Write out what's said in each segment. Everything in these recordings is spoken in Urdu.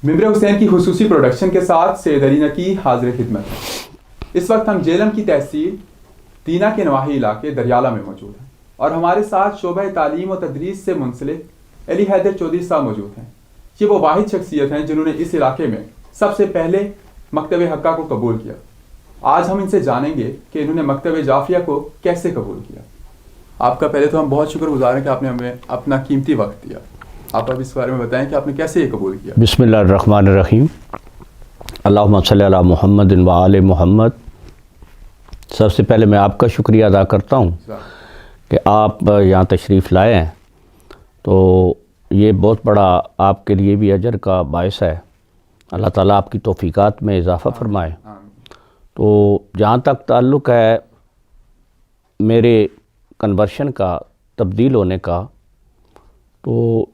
ممبر حسین کی خصوصی پروڈکشن کے ساتھ سید علی نقی حاضر خدمت ہے۔ اس وقت ہم جہلم کی تحصیل دینا کے نواحی علاقے دریالہ میں موجود ہیں اور ہمارے ساتھ شعبہ تعلیم و تدریس سے منسلک علی حیدر چودھری صاحب موجود ہیں۔ یہ وہ واحد شخصیت ہیں جنہوں نے اس علاقے میں سب سے پہلے مکتب حقہ کو قبول کیا۔ آج ہم ان سے جانیں گے کہ انہوں نے مکتب جعفریہ کو کیسے قبول کیا۔ آپ کا پہلے تو ہم بہت شکر گزار ہیں کہ آپ نے ہمیں اپنا قیمتی وقت دیا۔ آپ اب اس بارے میں بتائیں کہ آپ نے کیسے یہ قبول کیا۔ بسم اللہ الرحمن الرحیم، اللہم صلی علی محمد و آل محمد۔ سب سے پہلے میں آپ کا شکریہ ادا کرتا ہوں کہ آپ یہاں تشریف لائے ہیں، تو یہ بہت بڑا آپ کے لیے بھی اجر کا باعث ہے۔ اللہ تعالیٰ آپ کی توفیقات میں اضافہ فرمائے۔ تو جہاں تک تعلق ہے میرے کنورشن کا، تبدیل ہونے کا، تو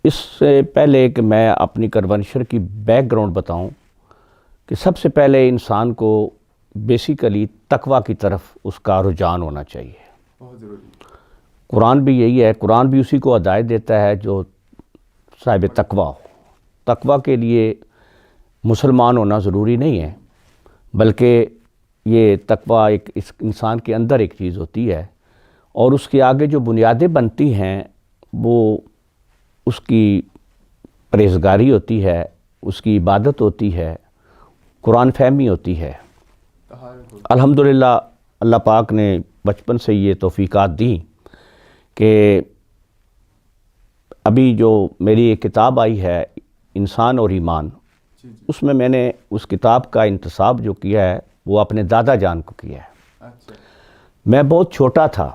اس سے پہلے کہ میں اپنی کنورشن کی بیک گراؤنڈ بتاؤں کہ سب سے پہلے انسان کو بیسیکلی تقوی کی طرف اس کا رجحان ہونا چاہیے۔ بہت ضروری۔ قرآن بھی یہی ہے، قرآن بھی اسی کو ہدایت دیتا ہے جو صاحب تقوی ہو۔ تقوی کے لیے مسلمان ہونا ضروری نہیں ہے، بلکہ یہ تقوی ایک اس انسان کے اندر ایک چیز ہوتی ہے، اور اس کے آگے جو بنیادیں بنتی ہیں وہ اس کی پرہیزگاری ہوتی ہے، اس کی عبادت ہوتی ہے، قرآن فہمی ہوتی ہے۔ الحمدللہ اللہ پاک نے بچپن سے یہ توفیقات دیں کہ ابھی جو میری ایک کتاب آئی ہے انسان اور ایمان، اس میں نے اس کتاب کا انتساب جو کیا ہے وہ اپنے دادا جان کو کیا ہے۔ میں بہت چھوٹا تھا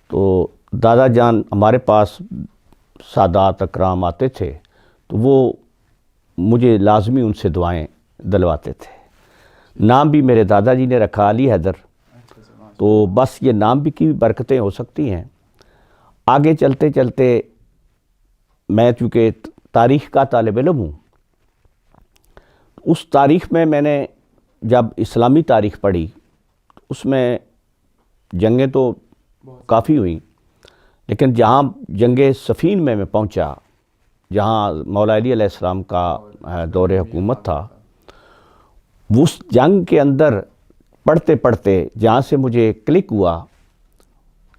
تو دادا جان ہمارے پاس سادات اکرام آتے تھے، تو وہ مجھے لازمی ان سے دعائیں دلواتے تھے۔ نام بھی میرے دادا جی نے رکھا علی حیدر، تو بس یہ نام بھی کی برکتیں ہو سکتی ہیں۔ آگے چلتے چلتے میں چونکہ تاریخ کا طالب علم ہوں، اس تاریخ میں نے جب اسلامی تاریخ پڑھی، اس میں جنگیں تو کافی ہوئیں، لیکن جہاں جنگ صفین میں پہنچا، جہاں مولا علی علیہ السلام کا دور حکومت تھا، اس جنگ کے اندر پڑھتے پڑھتے جہاں سے مجھے کلک ہوا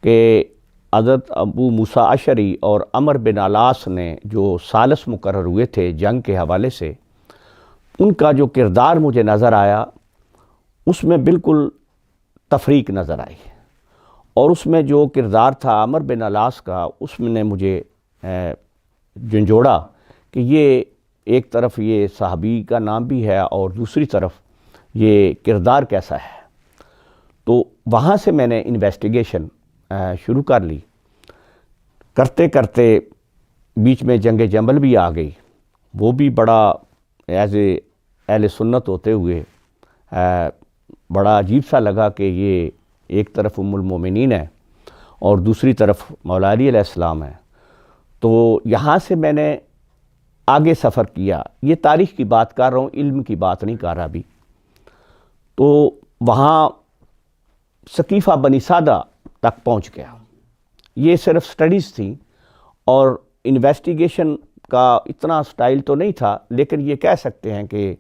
کہ حضرت ابو موسیٰ اشعری اور عمر بن علاس نے جو ثالث مقرر ہوئے تھے جنگ کے حوالے سے، ان کا جو کردار مجھے نظر آیا، اس میں بالکل تفریق نظر آئی، اور اس میں جو کردار تھا عمر بن علاس کا، اس میں نے مجھے جھنجھوڑا کہ یہ ایک طرف یہ صحابی کا نام بھی ہے اور دوسری طرف یہ کردار کیسا ہے۔ تو وہاں سے میں نے انویسٹیگیشن شروع کر لی۔ کرتے کرتے بیچ میں جنگ جمل بھی آ گئی، وہ بھی بڑا ایز اے اہل سنت ہوتے ہوئے بڑا عجیب سا لگا کہ یہ ایک طرف ام المومنین ہے اور دوسری طرف مولا علی علیہ السلام ہے۔ تو یہاں سے میں نے آگے سفر کیا۔ یہ تاریخ کی بات کر رہا ہوں، علم کی بات نہیں کر رہا ابھی۔ تو وہاں ثقیفہ بنی سادہ تک پہنچ گیا۔ یہ صرف سٹڈیز تھیں اور انویسٹیگیشن کا اتنا سٹائل تو نہیں تھا، لیکن یہ کہہ سکتے ہیں کہ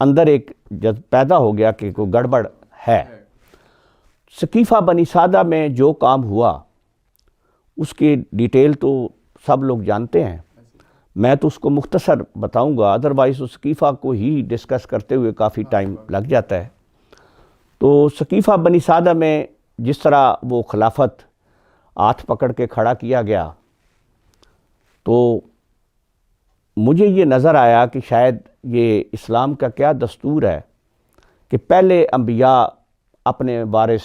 اندر ایک جذب پیدا ہو گیا کہ کوئی گڑبڑ ہے۔ ثقیفہ بنی سادہ میں جو کام ہوا اس کی ڈیٹیل تو سب لوگ جانتے ہیں، میں تو اس کو مختصر بتاؤں گا، ادروائز اس ثقیفہ کو ہی ڈسکس کرتے ہوئے کافی ٹائم لگ جاتا ہے۔ تو ثقیفہ بنی سادہ میں جس طرح وہ خلافت ہاتھ پکڑ کے کھڑا کیا گیا، تو مجھے یہ نظر آیا کہ شاید یہ اسلام کا کیا دستور ہے کہ پہلے انبیاء اپنے وارث،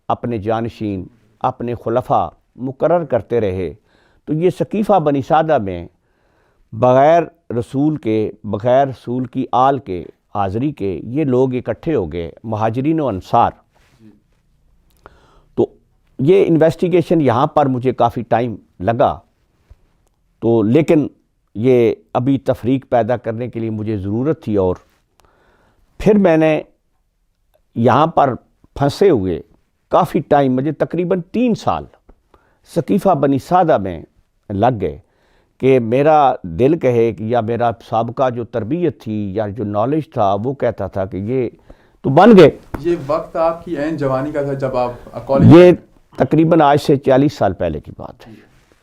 اپنے جانشین، اپنے خلفاء مقرر کرتے رہے، تو یہ ثقیفہ بنی سادہ میں بغیر رسول کے، بغیر رسول کی آل کے، حاضری کے، یہ لوگ اکٹھے ہو گئے، مہاجرین و انصار۔ تو یہ انویسٹیگیشن یہاں پر مجھے کافی ٹائم لگا، تو لیکن یہ ابھی تفریق پیدا کرنے کے لیے مجھے ضرورت تھی، اور پھر میں نے یہاں پر پھنسے ہوئے کافی ٹائم، مجھے تقریباً 3 سال ثقیفہ بنی سادہ میں لگ گئے کہ میرا دل کہے کہ یا میرا سابقہ جو تربیت تھی یا جو نالج تھا وہ کہتا تھا کہ یہ تو بن گئے. یہ وقت آپ کی عین جوانی کا تھا جب آپ کالج؟ یہ تقریباً آج سے 40 سال پہلے کی بات ہے.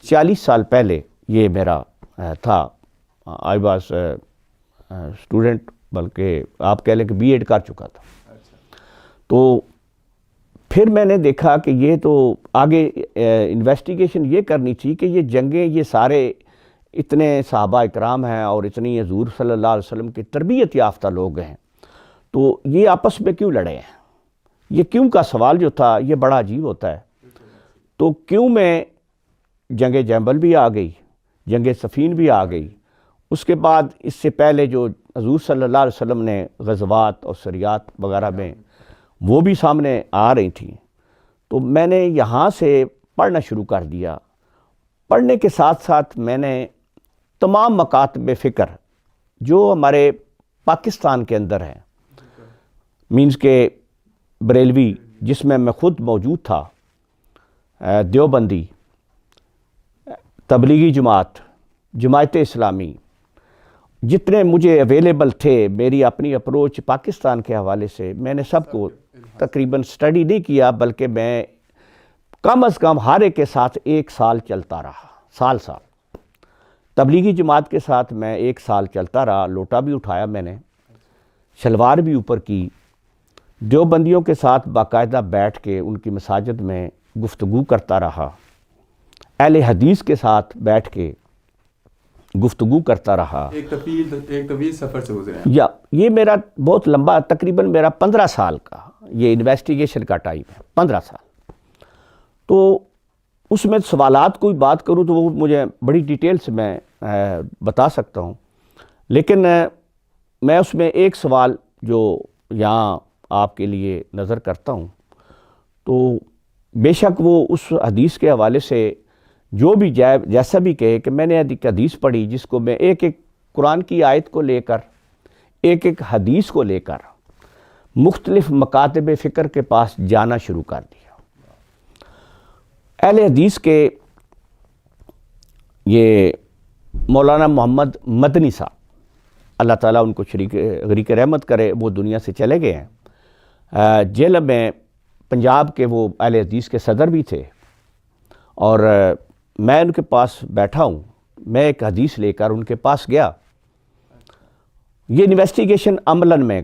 40 سال پہلے یہ میرا تھا. آئی واز اسٹوڈنٹ، بلکہ آپ کہہ لیں کہ بی ایڈ کر چکا تھا. تو پھر میں نے دیکھا کہ یہ تو آگے انویسٹیگیشن یہ کرنی تھی کہ یہ جنگیں، یہ سارے اتنے صحابہ اکرام ہیں اور اتنی حضور صلی اللہ علیہ وسلم کی تربیت یافتہ لوگ ہیں، تو یہ آپس میں کیوں لڑے ہیں؟ یہ کیوں کا سوال جو تھا یہ بڑا عجیب ہوتا ہے. تو کیوں میں جنگ جیمبل بھی آ گئی، جنگ صفین بھی آ گئی. اس کے بعد اس سے پہلے جو حضور صلی اللہ علیہ وسلم نے غزوات اور سریات وغیرہ میں وہ بھی سامنے آ رہی تھیں. تو میں نے یہاں سے پڑھنا شروع کر دیا. پڑھنے کے ساتھ ساتھ میں نے تمام مکاتب فکر جو ہمارے پاکستان کے اندر ہیں، مینز کہ بریلوی جس میں میں خود موجود تھا، دیوبندی، تبلیغی جماعت، جماعت اسلامی، جتنے مجھے اویلیبل تھے، میری اپنی اپروچ پاکستان کے حوالے سے میں نے سب کو تقریباً سٹڈی نہیں کیا، بلکہ میں کم از کم ہر ایک کے ساتھ 1 سال چلتا رہا. سال تبلیغی جماعت کے ساتھ میں 1 سال چلتا رہا. لوٹا بھی اٹھایا میں نے، شلوار بھی اوپر کی. دیوبندیوں کے ساتھ باقاعدہ بیٹھ کے ان کی مساجد میں گفتگو کرتا رہا. اہل حدیث کے ساتھ بیٹھ کے گفتگو کرتا رہا. ایک طویل سفر سے گزرے ہیں. یا یہ میرا بہت لمبا، تقریباً میرا 15 سال کا یہ انویسٹیگیشن کا ٹائم ہے. 15 سال. تو اس میں سوالات کوئی بات کروں تو وہ مجھے بڑی ڈیٹیل سے میں بتا سکتا ہوں، لیکن میں اس میں ایک سوال جو یہاں آپ کے لیے نظر کرتا ہوں، تو بے شک وہ اس حدیث کے حوالے سے جو بھی جیسا بھی کہے کہ میں نے ایک حدیث پڑھی جس کو میں ایک قرآن کی آیت کو لے کر، ایک حدیث کو لے کر مختلف مکاتب فکر کے پاس جانا شروع کر دیا. اہل حدیث کے یہ مولانا محمد مدنی صاحب، اللہ تعالیٰ ان کو غریق رحمت کرے، وہ دنیا سے چلے گئے ہیں. جیل میں پنجاب کے وہ اہل حدیث کے صدر بھی تھے، اور میں ان کے پاس بیٹھا ہوں. میں ایک حدیث لے کر ان کے پاس گیا. یہ انویسٹیگیشن عملاً میں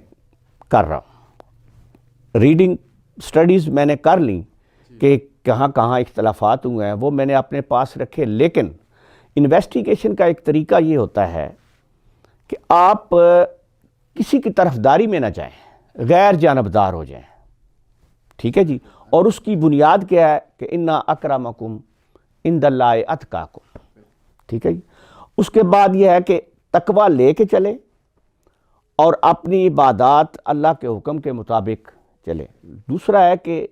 کر رہا ہوں. ریڈنگ سٹڈیز میں نے کر لیں کہ کہاں کہاں اختلافات ہوئے ہیں، وہ میں نے اپنے پاس رکھے. لیکن انویسٹیگیشن کا ایک طریقہ یہ ہوتا ہے کہ آپ کسی کی طرفداری میں نہ جائیں، غیر جانبدار ہو جائیں. ٹھیک ہے جی. اور اس کی بنیاد کیا ہے کہ انا اکرمکم عند اللہ اتقاکم. ٹھیک ہے جی. اس کے بعد یہ ہے کہ تقویٰ لے کے چلے اور اپنی عبادات اللہ کے حکم کے مطابق چلے. دوسرا ہے کہ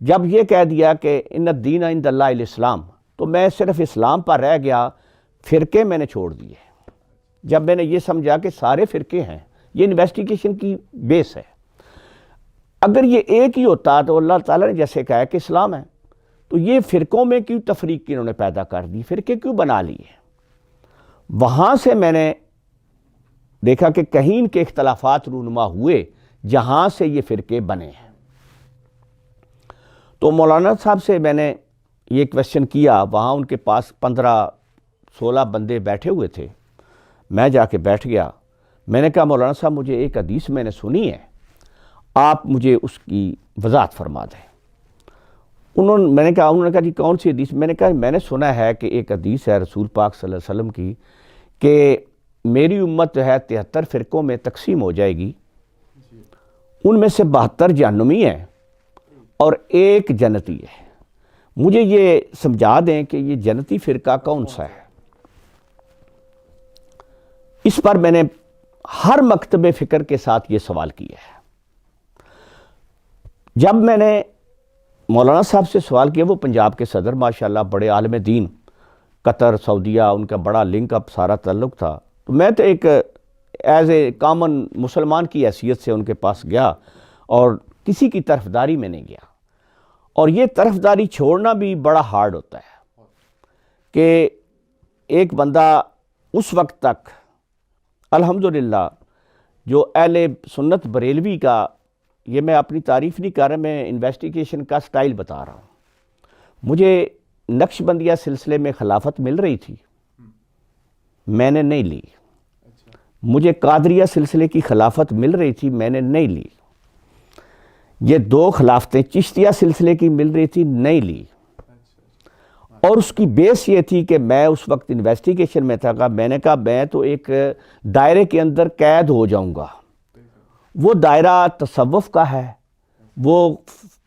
جب یہ کہہ دیا کہ ان الدین عند اللہ الاسلام، تو میں صرف اسلام پر رہ گیا، فرقے میں نے چھوڑ دیے. جب میں نے یہ سمجھا کہ سارے فرقے ہیں، یہ انویسٹیگیشن کی بیس ہے. اگر یہ ایک ہی ہوتا تو اللہ تعالیٰ نے جیسے کہا کہ اسلام ہے، تو یہ فرقوں میں کیوں تفریق انہوں نے پیدا کر دی، فرقے کیوں بنا لیے؟ وہاں سے میں نے دیکھا کہ کہیں ان کے اختلافات رونما ہوئے جہاں سے یہ فرقے بنے ہیں. تو مولانا صاحب سے میں نے یہ کویسچن کیا. وہاں ان کے پاس 15-16 بندے بیٹھے ہوئے تھے. میں جا کے بیٹھ گیا. میں نے کہا مولانا صاحب مجھے ایک حدیث میں نے سنی ہے، آپ مجھے اس کی وضاحت فرما دیں. انہوں نے کہا جی کون سی حدیث؟ میں نے کہا میں نے سنا ہے کہ ایک حدیث ہے رسول پاک صلی اللہ علیہ وسلم کی کہ میری امت جو ہے 73 فرقوں میں تقسیم ہو جائے گی، ان میں سے 72 جہنمی ہیں اور 1 جنتی ہے. مجھے یہ سمجھا دیں کہ یہ جنتی فرقہ کون سا ہے. اس پر میں نے ہر مکتب فکر کے ساتھ یہ سوال کیا ہے. جب میں نے مولانا صاحب سے سوال کیا، وہ پنجاب کے صدر ماشاءاللہ بڑے عالم دین، قطر، سعودیہ ان کا بڑا لنک اپ سارا تعلق تھا. تو میں تو ایک ایز اے کامن مسلمان کی حیثیت سے ان کے پاس گیا اور کسی کی طرفداری میں نہیں گیا. اور یہ طرفداری چھوڑنا بھی بڑا ہارڈ ہوتا ہے کہ ایک بندہ اس وقت تک الحمدللہ جو اہل سنت بریلوی کا، یہ میں اپنی تعریف نہیں کر رہا، میں انویسٹیگیشن کا سٹائل بتا رہا ہوں، مجھے نقش بندیہ سلسلے میں خلافت مل رہی تھی، میں نے نہیں لی۔ مجھے قادریہ سلسلے کی خلافت مل رہی تھی، میں نے نہیں لی۔ یہ 2 خلافتیں چشتیہ سلسلے کی مل رہی تھی، نہیں لی۔ اور اس کی بیس یہ تھی کہ میں اس وقت انویسٹیگیشن میں تھا، میں نے کہا میں تو ایک دائرے کے اندر قید ہو جاؤں گا، وہ دائرہ تصوف کا ہے، وہ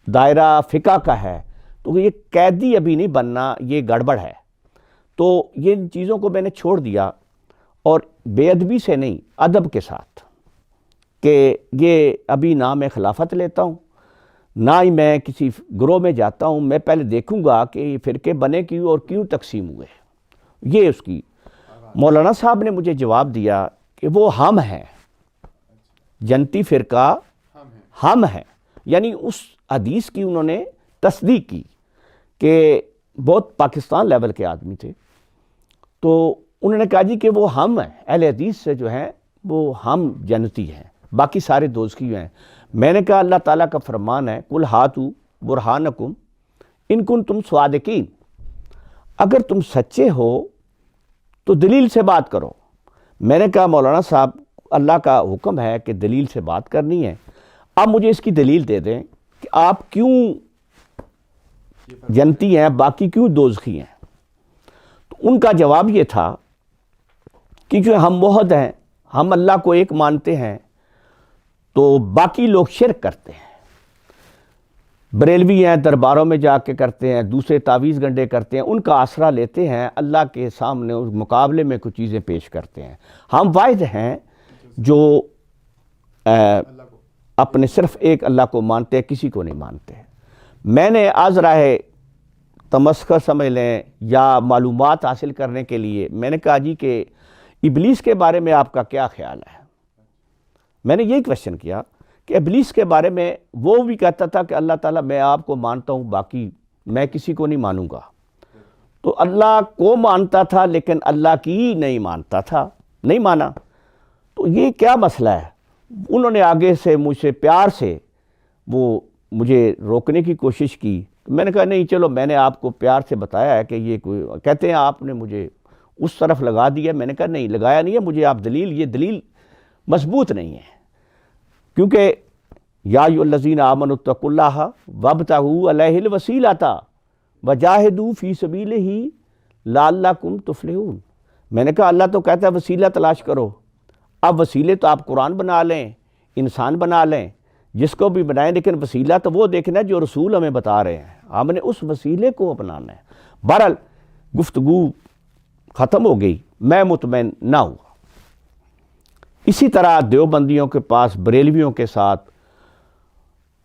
دائرہ فقہ کا ہے، تو یہ قیدی ابھی نہیں بننا، یہ گڑبڑ ہے۔ تو یہ ان چیزوں کو میں نے چھوڑ دیا، اور بے ادبی سے نہیں، ادب کے ساتھ، کہ یہ ابھی نہ میں خلافت لیتا ہوں، نہ ہی میں کسی گروہ میں جاتا ہوں، میں پہلے دیکھوں گا کہ یہ فرقے بنے کیوں اور کیوں تقسیم ہوئے۔ یہ اس کی مولانا صاحب نے مجھے جواب دیا کہ وہ ہم ہیں، جنتی فرقہ ہم ہیں، یعنی اس حدیث کی انہوں نے تصدیق کی کہ بہت پاکستان لیول کے آدمی تھے، تو انہوں نے کہا جی کہ وہ ہم ہیں، اہل حدیث سے جو ہیں وہ ہم جنتی ہیں، باقی سارے دوزخی ہیں۔ میں نے کہا اللہ تعالیٰ کا فرمان ہے قُلْ ہَاتُوا بُرْہَانَکُمْ اِن کُنتُم صَادِقِین، اگر تم سچے ہو تو دلیل سے بات کرو۔ میں نے کہا مولانا صاحب اللہ کا حکم ہے کہ دلیل سے بات کرنی ہے، اب مجھے اس کی دلیل دے دیں کہ آپ کیوں جنتی ہیں، باقی کیوں دوزخی ہیں۔ تو ان کا جواب یہ تھا کہ جو ہم موحد ہیں، ہم اللہ کو ایک مانتے ہیں، تو باقی لوگ شرک کرتے ہیں، بریلوی ہیں درباروں میں جا کے کرتے ہیں، دوسرے تعویذ گنڈے کرتے ہیں، ان کا آسرا لیتے ہیں، اللہ کے سامنے اس مقابلے میں کچھ چیزیں پیش کرتے ہیں۔ ہم واحد ہیں جو اپنے صرف ایک اللہ کو مانتے ہیں، کسی کو نہیں مانتے۔ میں نے آز راہ تمسخر سمجھ لیں یا معلومات حاصل کرنے کے لیے میں نے کہا جی کہ ابلیس کے بارے میں آپ کا کیا خیال ہے؟ میں نے یہی کویسچن کیا کہ ابلیس کے بارے میں وہ بھی کہتا تھا کہ اللہ تعالیٰ میں آپ کو مانتا ہوں، باقی میں کسی کو نہیں مانوں گا۔ تو اللہ کو مانتا تھا لیکن اللہ کی نہیں مانتا تھا، نہیں مانا۔ تو یہ کیا مسئلہ ہے؟ انہوں نے آگے سے مجھ سے پیار سے وہ مجھے روکنے کی کوشش کی، میں نے کہا نہیں چلو، میں نے آپ کو پیار سے بتایا ہے کہ یہ کوئی، کہتے ہیں آپ نے مجھے اس طرف لگا دیا۔ میں نے کہا نہیں لگایا نہیں ہے، مجھے آپ دلیل، یہ دلیل مضبوط نہیں ہے، کیونکہ یا ایھا الذین آمنوا اتقوا اللہ وابتغوا الیہ الوسیلۃ وجاہدوا فی سبیلہ لعلکم تفلحون۔ میں نے کہا اللہ تو کہتا ہے وسیلہ تلاش کرو، اب وسیلے تو آپ قرآن بنا لیں، انسان بنا لیں، جس کو بھی بنائیں، لیکن وسیلہ تو وہ دیکھنا ہے جو رسول ہمیں بتا رہے ہیں، ہم نے اس وسیلے کو اپنانا ہے۔ بہرحال گفتگو ختم ہو گئی، میں مطمئن نہ ہوا۔ اسی طرح دیوبندیوں کے پاس بریلویوں کے ساتھ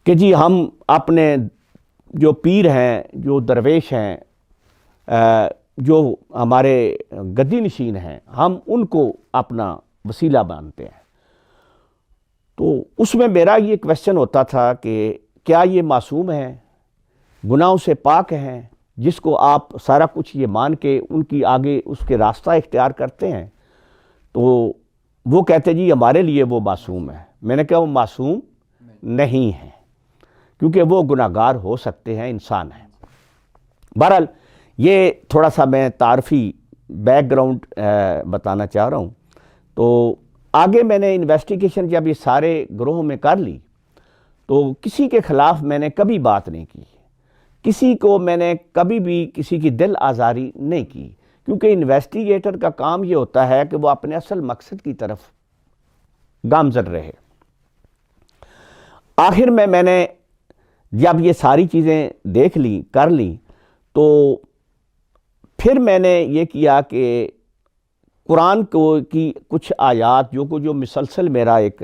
کہ جی ہم اپنے جو پیر ہیں، جو درویش ہیں، جو ہمارے گدی نشین ہیں، ہم ان کو اپنا وسیلہ مانتے ہیں۔ تو اس میں میرا یہ کویسچن ہوتا تھا کہ کیا یہ معصوم ہیں، گناہوں سے پاک ہیں، جس کو آپ سارا کچھ یہ مان کے ان کی آگے اس کے راستہ اختیار کرتے ہیں؟ تو وہ کہتے جی ہمارے لیے وہ معصوم ہے۔ میں نے کہا وہ معصوم نہیں ہیں، کیونکہ وہ گناہگار ہو سکتے ہیں، انسان ہیں۔ بہرحال یہ تھوڑا سا میں تعارفی بیک گراؤنڈ بتانا چاہ رہا ہوں۔ تو آگے میں نے انویسٹیگیشن جب یہ سارے گروہوں میں کر لی تو کسی کے خلاف میں نے کبھی بات نہیں کی، کسی کو میں نے کبھی بھی کسی کی دل آزاری نہیں کی، کیونکہ انویسٹیگیٹر کا کام یہ ہوتا ہے کہ وہ اپنے اصل مقصد کی طرف گامزن رہے۔ آخر میں نے جب یہ ساری چیزیں دیکھ لی، کر لی، تو پھر میں نے یہ کیا کہ قرآن کی کچھ آیات جو مسلسل میرا ایک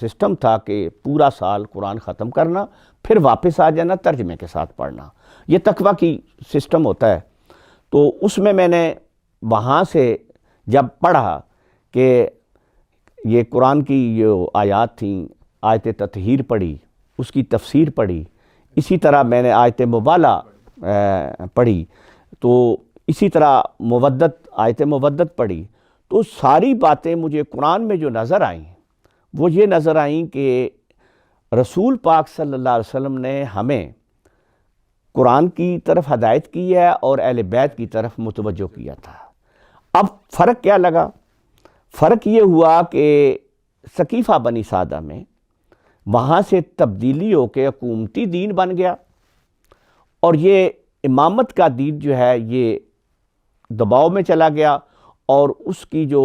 سسٹم تھا کہ پورا سال قرآن ختم کرنا، پھر واپس آ جانا، ترجمے کے ساتھ پڑھنا، یہ تقویٰ کی سسٹم ہوتا ہے۔ تو اس میں نے وہاں سے جب پڑھا کہ یہ قرآن کی جو آیات تھیں، آیت تطہیر پڑھی، اس کی تفسیر پڑھی، اسی طرح میں نے آیت مبالہ پڑھی، تو اسی طرح آیت مودت پڑھی تو ساری باتیں مجھے قرآن میں جو نظر آئیں وہ یہ نظر آئیں کہ رسول پاک صلی اللہ علیہ وسلم نے ہمیں قرآن کی طرف ہدایت کی ہے اور اہل بیت کی طرف متوجہ کیا تھا۔ اب فرق کیا لگا؟ فرق یہ ہوا کہ ثقیفہ بنی سعدہ میں وہاں سے تبدیلی ہو کے حکومتی دین بن گیا، اور یہ امامت کا دین جو ہے یہ دباؤ میں چلا گیا، اور اس کی جو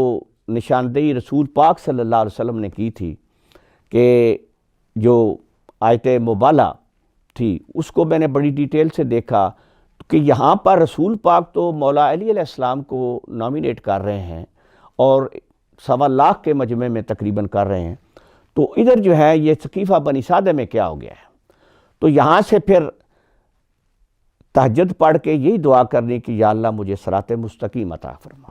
نشاندہی رسول پاک صلی اللہ علیہ وسلم نے کی تھی کہ جو آیت مبالہ تھی اس کو میں نے بڑی ڈیٹیل سے دیکھا کہ یہاں پر رسول پاک تو مولا علی علیہ السلام کو نامینیٹ کر رہے ہیں اور 1.25 لاکھ کے مجمع میں تقریباً کر رہے ہیں، تو ادھر جو ہے یہ ثقیفہ بنی سعدہ میں کیا ہو گیا ہے؟ تو یہاں سے پھر تہجد پڑھ کے یہی دعا کرنی کہ یا اللہ مجھے صراط مستقیم عطا فرما۔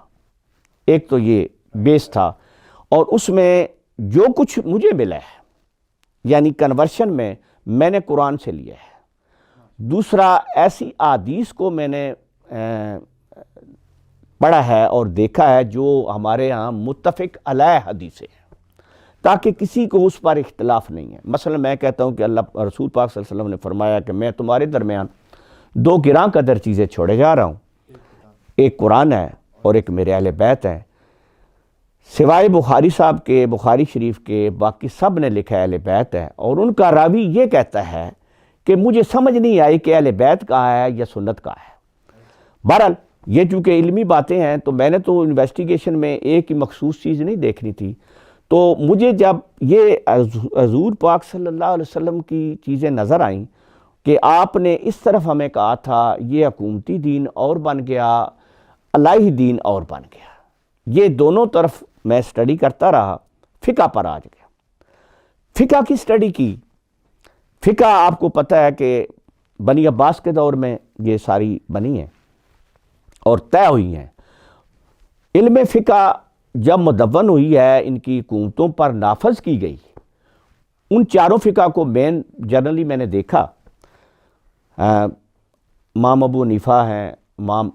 ایک تو یہ بیس تھا، اور اس میں جو کچھ مجھے ملا ہے یعنی کنورشن میں نے قرآن سے لیا ہے۔ دوسرا ایسی احادیث کو میں نے پڑھا ہے اور دیکھا ہے جو ہمارے ہاں متفق علیہ حدیثیں ہیں، تاکہ کسی کو اس پر اختلاف نہیں ہے۔ مثلا میں کہتا ہوں کہ اللہ رسول پاک صلی اللہ علیہ وسلم نے فرمایا کہ میں تمہارے درمیان 2 گراں قدر چیزیں چھوڑے جا رہا ہوں، ایک قرآن ہے اور ایک میرے اہل بیت ہیں۔ سوائے بخاری صاحب کے، بخاری شریف کے، باقی سب نے لکھا اہل بیت ہے، اور ان کا راوی یہ کہتا ہے کہ مجھے سمجھ نہیں آئی کہ اہل بیت کہاں ہے یا سنت کہاں ہے۔ بہرحال یہ چونکہ علمی باتیں ہیں تو میں نے تو انویسٹیگیشن میں ایک ہی مخصوص چیز نہیں دیکھنی تھی، تو مجھے جب یہ حضور پاک صلی اللہ علیہ وسلم کی چیزیں نظر آئیں کہ آپ نے اس طرف ہمیں کہا تھا، یہ حکومتی دین اور بن گیا، الہی دین اور بن گیا، یہ دونوں طرف میں سٹڈی کرتا رہا، فقہ پر آ گیا۔ فقہ کی سٹڈی کی، فقہ آپ کو پتہ ہے کہ بنی عباس کے دور میں یہ ساری بنی ہیں اور طے ہوئی ہیں۔ علم فقہ جب مدون ہوئی ہے، ان کی حکومتوں پر نافذ کی گئی، ان چاروں فقہ کو جنرلی میں نے دیکھا، امام ابو حنیفہ ہیں، امام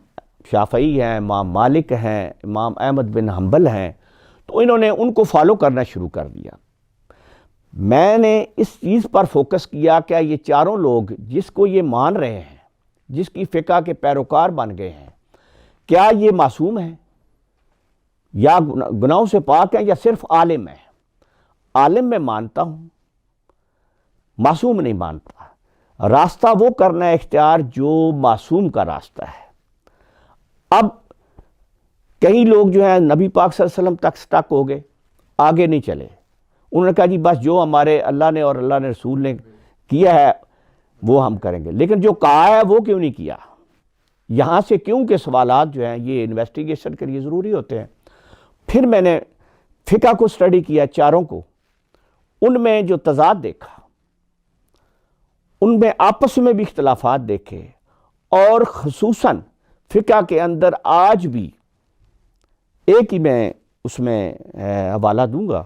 شافعی ہیں، امام مالک ہیں، امام احمد بن حنبل ہیں، تو انہوں نے ان کو فالو کرنا شروع کر دیا۔ میں نے اس چیز پر فوکس کیا کہ یہ چاروں لوگ جس کو یہ مان رہے ہیں، جس کی فقہ کے پیروکار بن گئے ہیں، کیا یہ معصوم ہیں یا گناہوں سے پاک ہیں یا صرف عالم ہیں؟ عالم میں مانتا ہوں، معصوم نہیں مانتا۔ راستہ وہ کرنا ہے اختیار جو معصوم کا راستہ ہے۔ اب کئی لوگ جو ہیں نبی پاک صلی اللہ علیہ وسلم تک سٹک ہو گئے، آگے نہیں چلے۔ انہوں نے کہا جی بس جو ہمارے اللہ نے اور اللہ نے رسول نے کیا ہے وہ ہم کریں گے، لیکن جو کہا ہے وہ کیوں نہیں کیا؟ یہاں سے کیوں کہ سوالات جو ہیں یہ انویسٹیگیشن کے لیے ضروری ہوتے ہیں۔ پھر میں نے فقہ کو سٹڈی کیا، چاروں کو، ان میں جو تضاد دیکھا، ان میں آپس میں بھی اختلافات دیکھے، اور خصوصاً فقہ کے اندر آج بھی ایک ہی میں اس میں حوالہ دوں گا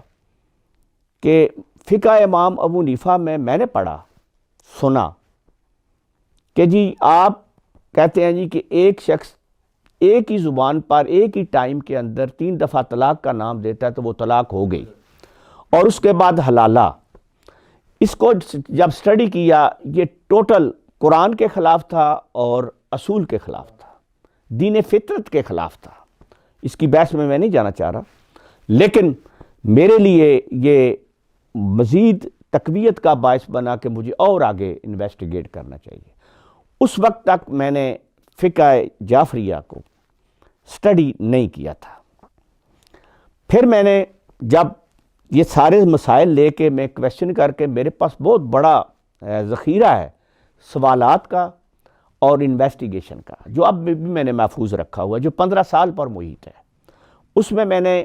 کہ فقہ امام ابو حنیفہ میں نے پڑھا، سنا کہ جی آپ کہتے ہیں جی کہ ایک شخص ایک ہی زبان پر ایک ہی ٹائم کے اندر 3 دفعہ طلاق کا نام دیتا ہے تو وہ طلاق ہو گئی، اور اس کے بعد حلالہ۔ اس کو جب سٹڈی کیا، یہ ٹوٹل قرآن کے خلاف تھا اور اصول کے خلاف تھا، دین فطرت کے خلاف تھا۔ اس کی بحث میں نہیں جانا چاہ رہا، لیکن میرے لیے یہ مزید تقویت کا باعث بنا کہ مجھے اور آگے انویسٹیگیٹ کرنا چاہیے۔ اس وقت تک میں نے فقہ جعفریہ کو سٹڈی نہیں کیا تھا۔ پھر میں نے جب یہ سارے مسائل لے کے میں کویسچن کر کے، میرے پاس بہت بڑا ذخیرہ ہے سوالات کا اور انویسٹیگیشن کا، جو اب بھی میں نے محفوظ رکھا ہوا ہے، جو 15 سال پر محیط ہے۔ اس میں نے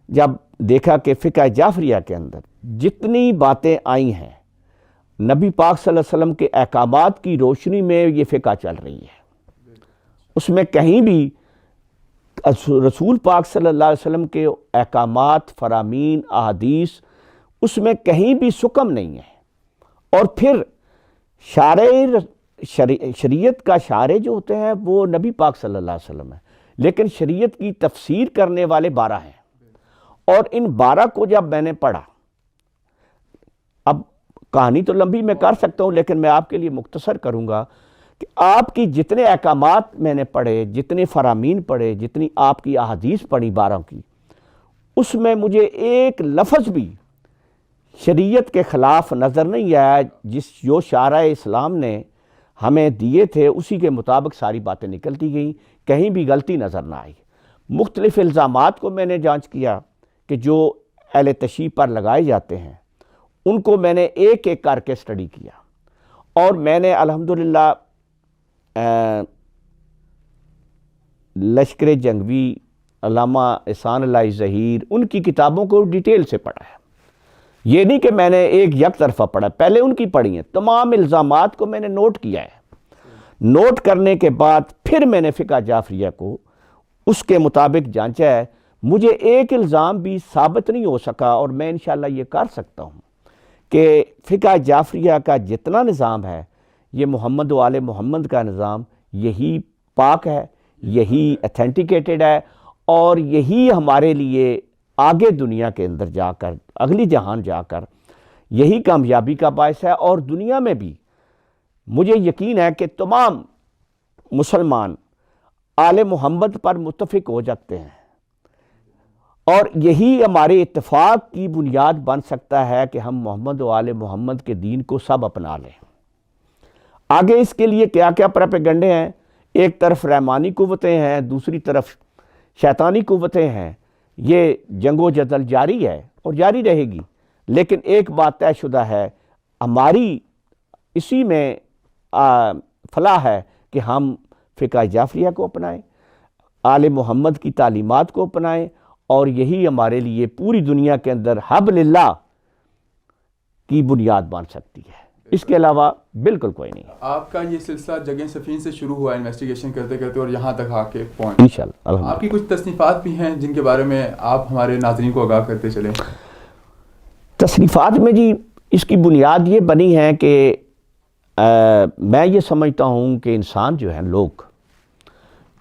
جب دیکھا کہ فقہ جعفریہ کے اندر جتنی باتیں آئی ہیں نبی پاک صلی اللہ علیہ وسلم کے احکامات کی روشنی میں یہ فقہ چل رہی ہے، اس میں کہیں بھی رسول پاک صلی اللہ علیہ وسلم کے احکامات، فرامین، احادیث، اس میں کہیں بھی سکم نہیں ہے۔ اور پھر شریعت کا شارع جو ہوتے ہیں وہ نبی پاک صلی اللہ علیہ وسلم ہے، لیکن شریعت کی تفسیر کرنے والے 12 ہیں، اور ان 12 کو جب میں نے پڑھا، اب کہانی تو لمبی میں کر سکتا ہوں لیکن میں آپ کے لیے مختصر کروں گا کہ آپ کی جتنے احکامات میں نے پڑھے، جتنے فرامین پڑھے، جتنی آپ کی احادیث پڑھی 12 کی، اس میں مجھے ایک لفظ بھی شریعت کے خلاف نظر نہیں آیا۔ جو شارع اسلام نے ہمیں دیے تھے اسی کے مطابق ساری باتیں نکلتی گئیں، کہیں بھی غلطی نظر نہ آئی۔ مختلف الزامات کو میں نے جانچ کیا کہ جو اہل تشیع پر لگائے جاتے ہیں ان کو میں نے ایک ایک کر کے سٹڈی کیا، اور میں نے الحمدللہ لشکر جنگوی، علامہ احسان اللہ ظہیر، ان کی کتابوں کو ڈیٹیل سے پڑھا ہے۔ یہ نہیں کہ میں نے ایک یک طرفہ پڑھا، پہلے ان کی پڑھی ہیں، تمام الزامات کو میں نے نوٹ کیا ہے۔ نوٹ کرنے کے بعد پھر میں نے فقہ جعفریہ کو اس کے مطابق جانچا ہے۔ مجھے ایک الزام بھی ثابت نہیں ہو سکا، اور میں انشاءاللہ یہ کر سکتا ہوں کہ فقہ جعفریہ کا جتنا نظام ہے یہ محمد و آل محمد کا نظام، یہی پاک ہے، یہی اتھینٹیکیٹڈ ہے، اور یہی ہمارے لیے آگے دنیا کے اندر جا کر، اگلی جہان جا کر یہی کامیابی کا باعث ہے۔ اور دنیا میں بھی مجھے یقین ہے کہ تمام مسلمان آل محمد پر متفق ہو جاتے ہیں، اور یہی ہمارے اتفاق کی بنیاد بن سکتا ہے کہ ہم محمد و آل محمد کے دین کو سب اپنا لیں۔ آگے اس کے لیے کیا کیا پروپیگنڈے ہیں، ایک طرف رحمانی قوتیں ہیں، دوسری طرف شیطانی قوتیں ہیں، یہ جنگ و جدل جاری ہے اور جاری رہے گی، لیکن ایک بات طے شدہ ہے، ہماری اسی میں فلاح ہے کہ ہم فقہ جعفریہ کو اپنائیں، آل محمد کی تعلیمات کو اپنائیں، اور یہی ہمارے لیے پوری دنیا کے اندر حبل اللہ کی بنیاد بن سکتی ہے۔ اس کے علاوہ بالکل کوئی نہیں۔ آپ کا یہ سلسلہ جگہ سفین سے شروع ہوا انویسٹیگیشن کرتے کرتے اور یہاں تک آ کے پہنچ، انشاءاللہ آپ کی کچھ تصنیفات بھی ہیں جن کے بارے میں آپ ہمارے ناظرین کو آگاہ کرتے چلیں۔ تصنیفات میں جی اس کی بنیاد یہ بنی ہے کہ میں یہ سمجھتا ہوں کہ انسان جو ہے، لوگ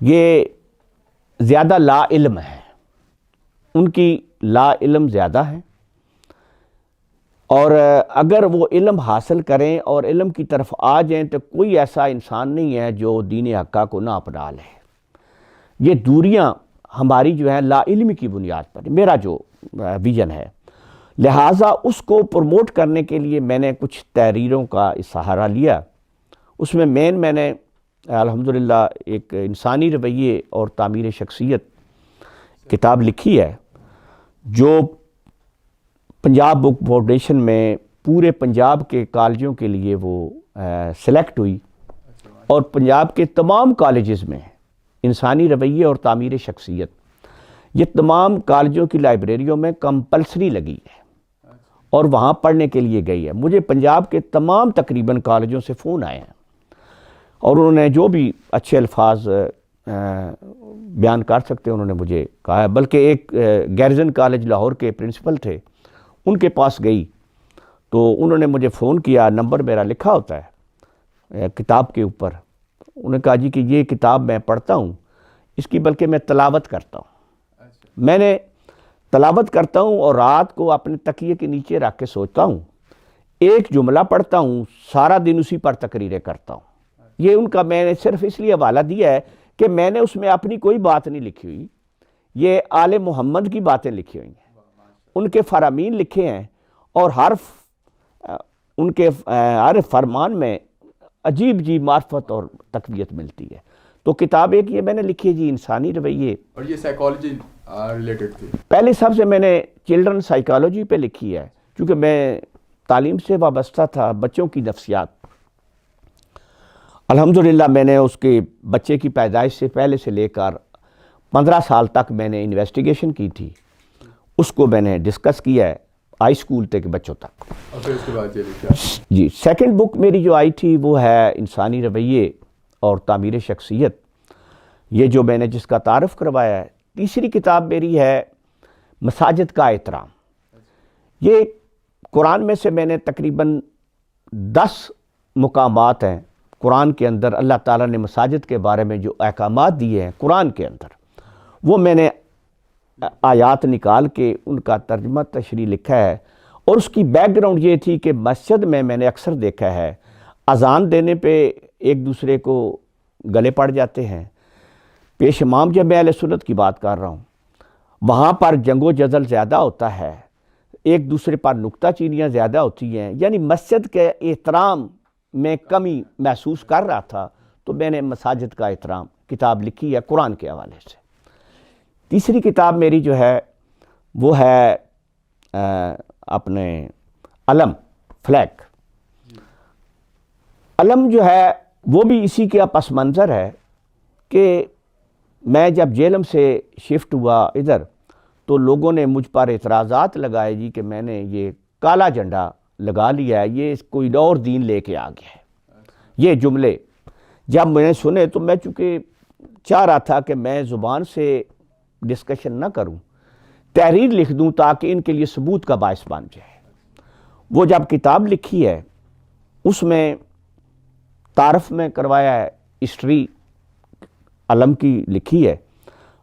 یہ زیادہ لا علم ہیں، ان کی لا علم زیادہ ہے، اور اگر وہ علم حاصل کریں اور علم کی طرف آ جائیں تو کوئی ایسا انسان نہیں ہے جو دین حقہ کو نہ اپنا لے۔ یہ دوریاں ہماری جو ہیں لا علمی کی بنیاد پر، میرا جو ویژن ہے، لہٰذا اس کو پروموٹ کرنے کے لیے میں نے کچھ تحریروں کا سہارا لیا۔ اس میں میں نے الحمدللہ ایک انسانی رویے اور تعمیر شخصیت کتاب لکھی ہے، جو پنجاب بک فاؤنڈیشن میں پورے پنجاب کے کالجوں کے لیے وہ سلیکٹ ہوئی، اور پنجاب کے تمام کالجز میں انسانی رویے اور تعمیر شخصیت یہ تمام کالجوں کی لائبریریوں میں کمپلسری لگی ہے، اور وہاں پڑھنے کے لیے گئی ہے۔ مجھے پنجاب کے تمام تقریباً کالجوں سے فون آئے ہیں، اور انہوں نے جو بھی اچھے الفاظ بیان کر سکتے انہوں نے مجھے کہا ہے۔ بلکہ ایک گیرزن کالج لاہور کے پرنسپل تھے، ان کے پاس گئی تو انہوں نے مجھے فون کیا، نمبر میرا لکھا ہوتا ہے کتاب کے اوپر۔ انہوں نے کہا جی کہ یہ کتاب میں پڑھتا ہوں، اس کی بلکہ میں تلاوت کرتا ہوں، میں نے تلاوت کرتا ہوں اور رات کو اپنے تکیے کے نیچے رکھ کے سوچتا ہوں، ایک جملہ پڑھتا ہوں، سارا دن اسی پر تقریریں کرتا ہوں۔ یہ ان کا میں نے صرف اس لیے حوالہ دیا ہے کہ میں نے اس میں اپنی کوئی بات نہیں لکھی ہوئی، یہ آل محمد کی باتیں لکھی ہوئی ہیں، ان کے فرامین لکھے ہیں، اور ان کے ہر فرمان میں عجیب عجیب معرفت اور تقویت ملتی ہے۔ تو کتاب ایک یہ میں نے لکھی ہے جی انسانی رویے، اور یہ سائیکالوجی ریلیٹڈ تھی۔ پہلے سب سے میں نے چلڈرن سائیکالوجی پہ لکھی ہے، کیونکہ میں تعلیم سے وابستہ تھا، بچوں کی نفسیات۔ الحمدللہ میں نے اس کے بچے کی پیدائش سے پہلے سے لے کر 15 سال تک میں نے انویسٹیگیشن کی تھی، اس کو میں نے ڈسکس کیا ہے ہائی اسکول تک بچوں تک۔ اور پھر اس کے بعد یہ لکھا جی سیکنڈ بک میری جو آئی تھی وہ ہے انسانی رویے اور تعمیر شخصیت، یہ جو میں نے جس کا تعارف کروایا ہے۔ تیسری کتاب میری ہے مساجد کا احترام۔ یہ قرآن میں سے میں نے تقریباً 10 مقامات ہیں قرآن کے اندر اللہ تعالیٰ نے مساجد کے بارے میں جو احکامات دیے ہیں قرآن کے اندر، وہ میں نے آیات نکال کے ان کا ترجمہ تشریح لکھا ہے۔ اور اس کی بیک گراؤنڈ یہ تھی کہ مسجد میں نے اکثر دیکھا ہے اذان دینے پہ ایک دوسرے کو گلے پڑ جاتے ہیں، پیش امام جب میں اہل سنت کی بات کر رہا ہوں، وہاں پر جنگ و جدل زیادہ ہوتا ہے، ایک دوسرے پر نکتہ چینیاں زیادہ ہوتی ہیں، یعنی مسجد کے احترام میں کمی محسوس کر رہا تھا، تو میں نے مساجد کا احترام کتاب لکھی ہے قرآن کے حوالے سے۔ تیسری کتاب میری جو ہے وہ ہے اپنے علم، فلیگ۔ علم جو ہے وہ بھی اسی کا پس منظر ہے کہ میں جب جیلم سے شفٹ ہوا ادھر، تو لوگوں نے مجھ پر اعتراضات لگائے جی کہ میں نے یہ کالا جھنڈا لگا لیا ہے، یہ کوئی اور دین لے کے آ گیا ہے۔ یہ جملے جب میں نے سنے تو میں چونکہ چاہ رہا تھا کہ میں زبان سے ڈسکشن نہ کروں، تحریر لکھ دوں تاکہ ان کے لیے ثبوت کا باعث بن جائے۔ وہ جب کتاب لکھی ہے اس میں تعارف میں کروایا ہے، ہسٹری علم کی لکھی ہے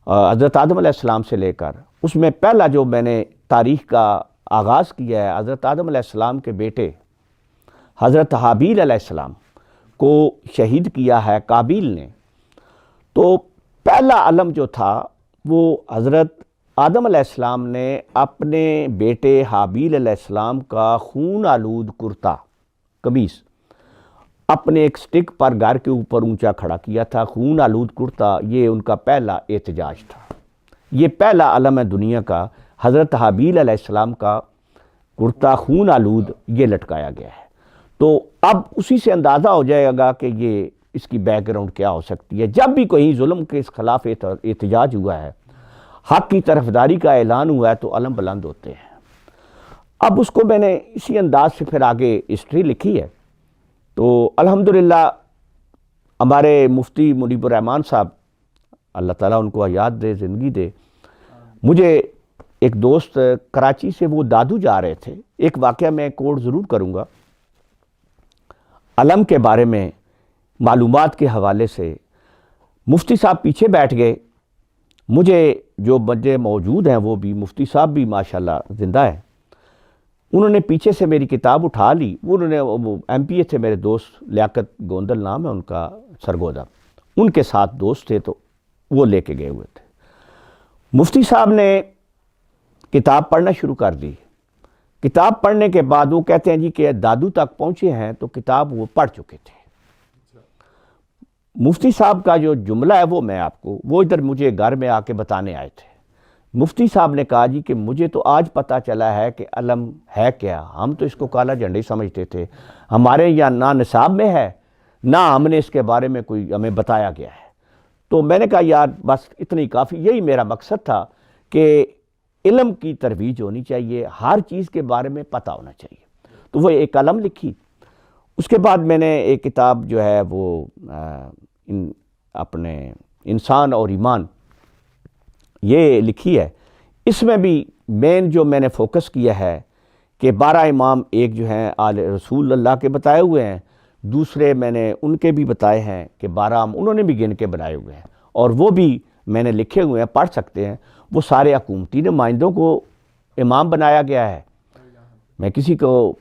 حضرت آدم علیہ السلام سے لے کر۔ اس میں پہلا جو میں نے تاریخ کا آغاز کیا ہے، حضرت آدم علیہ السلام کے بیٹے حضرت حابیل علیہ السلام کو شہید کیا ہے قابیل نے۔ تو پہلا علم جو تھا وہ حضرت آدم علیہ السلام نے اپنے بیٹے حابیل علیہ السلام کا خون آلود کرتا قمیص اپنے ایک سٹک پر گھر کے اوپر اونچا کھڑا کیا تھا۔ خون آلود کرتا یہ ان کا پہلا احتجاج تھا۔ یہ پہلا علم ہے دنیا کا، حضرت حابیل علیہ السلام کا کرتا خون آلود یہ لٹکایا گیا ہے۔ تو اب اسی سے اندازہ ہو جائے گا کہ یہ اس کی بیک گراؤنڈ کیا ہو سکتی ہے۔ جب بھی کوئی ظلم کے خلاف احتجاج ہوا ہے، حق کی طرفداری کا اعلان ہوا ہے، تو علم بلند ہوتے ہیں۔ اب اس کو میں نے اسی انداز سے پھر آگے ہسٹری لکھی ہے۔ تو الحمدللہ ہمارے مفتی منیب الرحمن صاحب، اللہ تعالیٰ ان کو حیات دے، زندگی دے، مجھے ایک دوست کراچی سے وہ دادو جا رہے تھے، ایک واقعہ میں کوٹ ضرور کروں گا علم کے بارے میں معلومات کے حوالے سے۔ مفتی صاحب پیچھے بیٹھ گئے، مجھے جو بندے موجود ہیں وہ بھی، مفتی صاحب بھی ماشاءاللہ زندہ ہے، انہوں نے پیچھے سے میری کتاب اٹھا لی۔ انہوں نے وہ ایم پی اے تھے میرے دوست، لیاقت گوندل نام ہے ان کا، سرگودا، ان کے ساتھ دوست تھے، تو وہ لے کے گئے ہوئے تھے۔ مفتی صاحب نے کتاب پڑھنا شروع کر دی۔ کتاب پڑھنے کے بعد وہ کہتے ہیں جی کہ دادو تک پہنچے ہیں، تو کتاب وہ پڑھ چکے تھے۔ مفتی صاحب کا جو جملہ ہے وہ میں آپ کو، وہ ادھر مجھے گھر میں آ کے بتانے آئے تھے۔ مفتی صاحب نے کہا جی کہ مجھے تو آج پتہ چلا ہے کہ علم ہے کیا، ہم تو اس کو کالا جھنڈا ہی سمجھتے تھے، ہمارے یہاں نہ نصاب میں ہے، نہ ہم نے اس کے بارے میں کوئی ہمیں بتایا گیا ہے۔ تو میں نے کہا یار بس اتنی کافی، یہی میرا مقصد تھا کہ علم کی ترویج ہونی چاہیے، ہر چیز کے بارے میں پتہ ہونا چاہیے۔ تو وہ ایک علم لکھی۔ اس کے بعد میں نے ایک کتاب جو ہے وہ اپنے انسان اور ایمان یہ لکھی ہے۔ اس میں بھی مین جو میں نے فوکس کیا ہے کہ 12 امام ایک جو ہیں آل رسول اللہ کے بتائے ہوئے ہیں، دوسرے میں نے ان کے بھی بتائے ہیں کہ 12 انہوں نے بھی گن کے بنائے ہوئے ہیں، اور وہ بھی میں نے لکھے ہوئے ہیں، پڑھ سکتے ہیں۔ وہ سارے حکومتی نمائندوں کو امام بنایا گیا ہے، میں کسی کو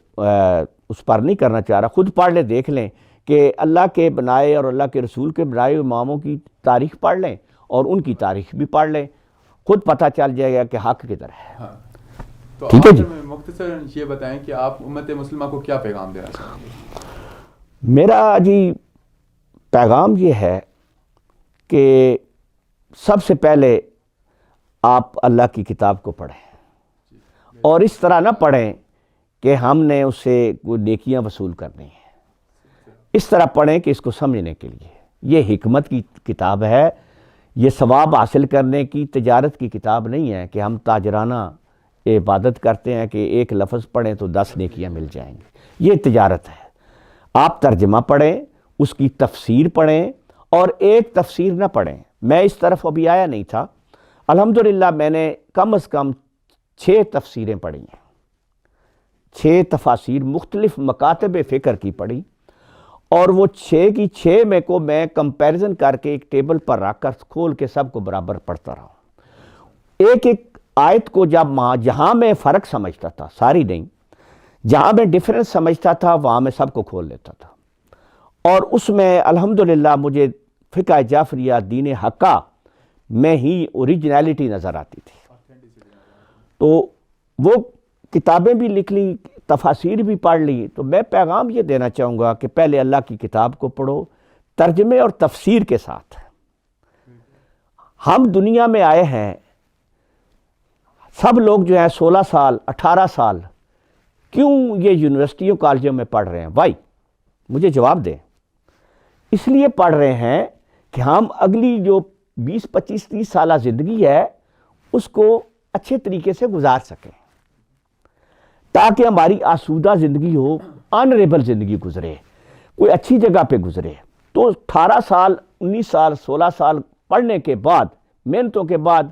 اس پر نہیں کرنا چاہ رہا، خود پڑھ لیں، دیکھ لیں کہ اللہ کے بنائے اور اللہ کے رسول کے بنائے اماموں کی تاریخ پڑھ لیں اور ان کی تاریخ بھی پڑھ لیں، خود پتہ چل جائے گا کہ حق کدھر ہے۔ تو ٹھیک ہے جی، مختصر یہ بتائیں کہ آپ امت مسلمہ کو کیا پیغام دینا چاہیں گے؟ میرا جی پیغام یہ ہے کہ سب سے پہلے آپ اللہ کی کتاب کو پڑھیں، اور اس طرح نہ پڑھیں کہ ہم نے اس سے کوئی نیکیاں وصول کرنی ہیں، اس طرح پڑھیں کہ اس کو سمجھنے کے لیے یہ حکمت کی کتاب ہے، یہ ثواب حاصل کرنے کی تجارت کی کتاب نہیں ہے کہ ہم تاجرانہ عبادت کرتے ہیں کہ ایک لفظ پڑھیں تو 10 نیکیاں مل جائیں گی، یہ تجارت ہے۔ آپ ترجمہ پڑھیں، اس کی تفسیر پڑھیں، اور ایک تفسیر نہ پڑھیں۔ میں اس طرف ابھی آیا نہیں تھا، الحمدللہ میں نے کم از کم 6 تفسیریں پڑھی ہیں، 6 تفاسیر مختلف مکاتب فکر کی پڑھی، اور وہ 6 کی 6 میں کو میں کمپیریزن کر کے ایک ٹیبل پر رکھ کر کھول کے سب کو برابر پڑھتا رہا ہوں. ایک ایک آیت کو جہاں میں فرق سمجھتا تھا، ساری نہیں، جہاں میں ڈیفرنس سمجھتا تھا وہاں میں سب کو کھول لیتا تھا. اور اس میں الحمدللہ مجھے فقہ جعفریہ دین حقہ میں ہی اوریجنیلٹی نظر آتی تھی. تو وہ کتابیں بھی لکھ لی، تفاسیر بھی پڑھ لی. تو میں پیغام یہ دینا چاہوں گا کہ پہلے اللہ کی کتاب کو پڑھو ترجمے اور تفسیر کے ساتھ. ہم دنیا میں آئے ہیں، سب لوگ جو ہیں 16 سال 18 سال کیوں یہ یونیورسٹیوں کالجوں میں پڑھ رہے ہیں؟ وائی؟ مجھے جواب دیں. اس لیے پڑھ رہے ہیں کہ ہم اگلی جو 20 25 30 سالہ زندگی ہے اس کو اچھے طریقے سے گزار سکیں، تاکہ ہماری آسودہ زندگی ہو، آنریبل زندگی گزرے، کوئی اچھی جگہ پہ گزرے. تو 18 سال 19 سال 16 سال پڑھنے کے بعد، محنتوں کے بعد،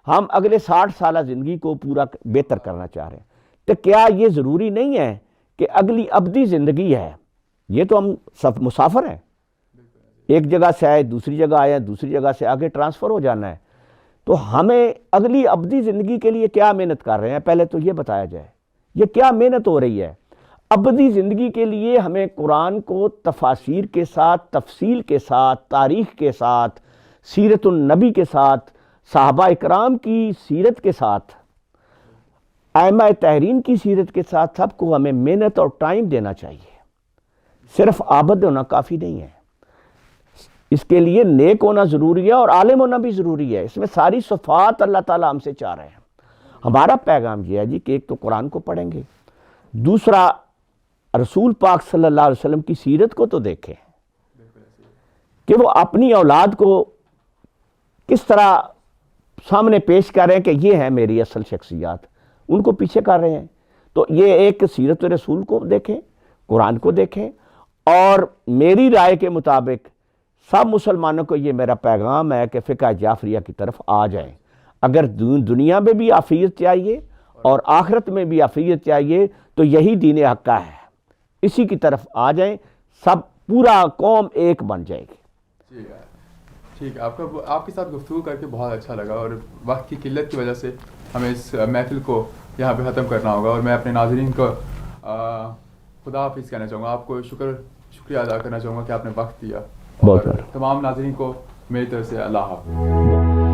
ہم اگلے 60 سالہ زندگی کو پورا بہتر کرنا چاہ رہے ہیں. تو کیا یہ ضروری نہیں ہے کہ اگلی ابدی زندگی ہے؟ یہ تو ہم سب مسافر ہیں، ایک جگہ سے آئے دوسری جگہ آئے، دوسری جگہ سے آگے ٹرانسفر ہو جانا ہے. تو ہمیں اگلی ابدی زندگی کے لیے کیا محنت کر رہے ہیں؟ پہلے تو یہ بتایا جائے، یہ کیا محنت ہو رہی ہے؟ ابدی زندگی کے لیے ہمیں قرآن کو تفاسیر کے ساتھ، تفصیل کے ساتھ، تاریخ کے ساتھ، سیرت النبی کے ساتھ، صحابہ اکرام کی سیرت کے ساتھ، ائمہ تحرین کی سیرت کے ساتھ، سب کو ہمیں محنت اور ٹائم دینا چاہیے. صرف عابد ہونا کافی نہیں ہے، اس کے لیے نیک ہونا ضروری ہے اور عالم ہونا بھی ضروری ہے. اس میں ساری صفات اللہ تعالیٰ ہم سے چاہ رہے ہیں. ہمارا پیغام یہ ہے جی کہ ایک تو قرآن کو پڑھیں گے، دوسرا رسول پاک صلی اللہ علیہ وسلم کی سیرت کو تو دیکھیں کہ وہ اپنی اولاد کو کس طرح سامنے پیش کر رہے ہیں کہ یہ ہے میری اصل شخصیات، ان کو پیچھے کر رہے ہیں. تو یہ ایک سیرت رسول کو دیکھیں، قرآن کو دیکھیں. اور میری رائے کے مطابق سب مسلمانوں کو یہ میرا پیغام ہے کہ فقہ جعفریہ کی طرف آ جائیں. اگر دنیا میں بھی عافیت چاہیے اور آخرت میں بھی عافیت چاہیے تو یہی دین حقہ ہے، اسی کی طرف آ جائیں، سب پورا قوم ایک بن جائے گی. ٹھیک ہے. آپ کے ساتھ گفتگو کر کے بہت اچھا لگا، اور وقت کی قلت کی وجہ سے ہمیں اس محفل کو یہاں پہ ختم کرنا ہوگا. اور میں اپنے ناظرین کو خدا حافظ کہنا چاہوں گا. آپ کو شکریہ ادا کرنا چاہوں گا کہ آپ نے وقت دیا. اور تمام ناظرین کو میری طرف سے اللہ حافظ.